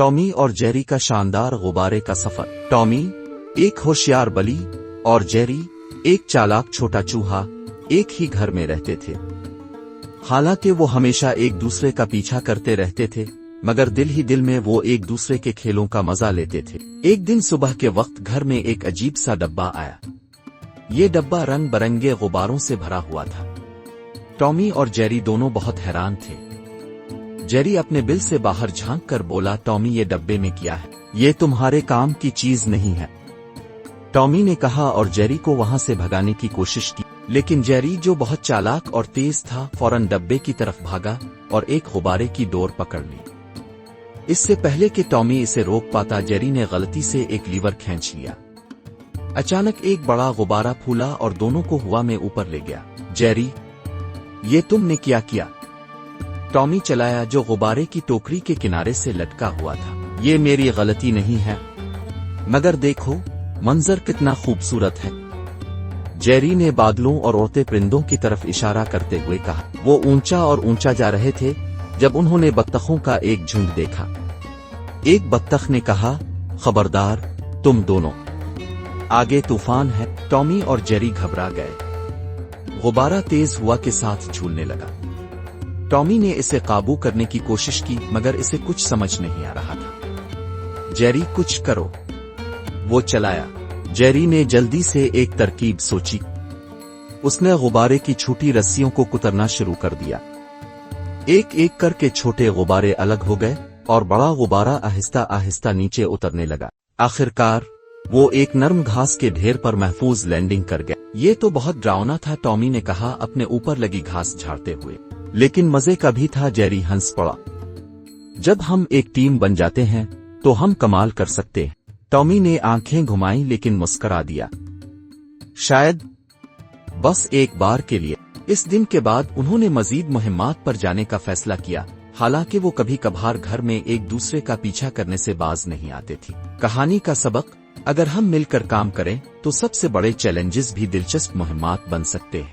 Tommy और Jerry का शानदार गुब्बारे का सफर। टॉमी एक होशियार बली और जेरी एक चालाक छोटा चूहा एक ही घर में रहते थे। हालांकि वो हमेशा एक दूसरे का पीछा करते रहते थे, मगर दिल ही दिल में वो एक दूसरे के खेलों का मजा लेते थे। एक दिन सुबह के वक्त घर में एक अजीब सा डब्बा आया। ये डब्बा रंग बिरंगे गुब्बारों से भरा हुआ था। टॉमी और जेरी दोनों बहुत हैरान थे। जेरी अपने बिल से बाहर झांक कर बोला, टॉमी ये डब्बे में क्या है? ये तुम्हारे काम की चीज नहीं है। टॉमी ने कहा और जेरी को वहां से भगाने की कोशिश की, लेकिन जेरी जो बहुत चालाक और तेज था फौरन डब्बे की तरफ भागा और एक गुब्बारे की डोर पकड़ ली। इससे पहले कि टॉमी इसे रोक पाता, जेरी ने गलती से एक लीवर खींच लिया। अचानक एक बड़ा गुब्बारा फूला और दोनों को हवा में ऊपर ले गया। जेरी, ये तुमने क्या किया? टॉमी चलाया, जो गुब्बारे की टोकरी के किनारे से लटका हुआ था। ये मेरी गलती नहीं है, मगर देखो मंजर कितना खूबसूरत है। जेरी ने बादलों और उड़ते परिंदों की तरफ इशारा करते हुए कहा। वो ऊंचा और ऊंचा जा रहे थे जब उन्होंने बत्तखों का एक झुंड देखा। एक बत्तख ने कहा, खबरदार तुम दोनों, आगे तूफान है। टॉमी और जेरी घबरा गए। गुब्बारा तेज हवा के साथ झूलने लगा। टॉमी ने इसे काबू करने की कोशिश की, मगर इसे कुछ समझ नहीं आ रहा था। जेरी, कुछ करो, वो चलाया। जेरी ने जल्दी से एक तरकीब सोची। उसने गुब्बारे की छोटी रस्सियों को कुतरना शुरू कर दिया। एक एक करके छोटे गुब्बारे अलग हो गए और बड़ा गुब्बारा आहिस्ता आहिस्ता नीचे उतरने लगा। आखिरकार वो एक नरम घास के ढेर पर महफूज लैंडिंग कर गया। ये तो बहुत डरावना था, टॉमी ने कहा अपने ऊपर लगी घास झाड़ते हुए। लेकिन मजे का भी था, जेरी हंस पड़ा। जब हम एक टीम बन जाते हैं तो हम कमाल कर सकते हैं। टॉमी ने आंखें घुमाई लेकिन मुस्करा दिया। शायद बस एक बार के लिए। इस दिन के बाद उन्होंने मजीद मुहिम्मात पर जाने का फैसला किया। हालांकि वो कभी कभार घर में एक दूसरे का पीछा करने से बाज नहीं आते थी। कहानी का सबक, अगर हम मिलकर काम करें तो सबसे बड़े चैलेंजेस भी दिलचस्प मुहिम्मात बन सकते हैं।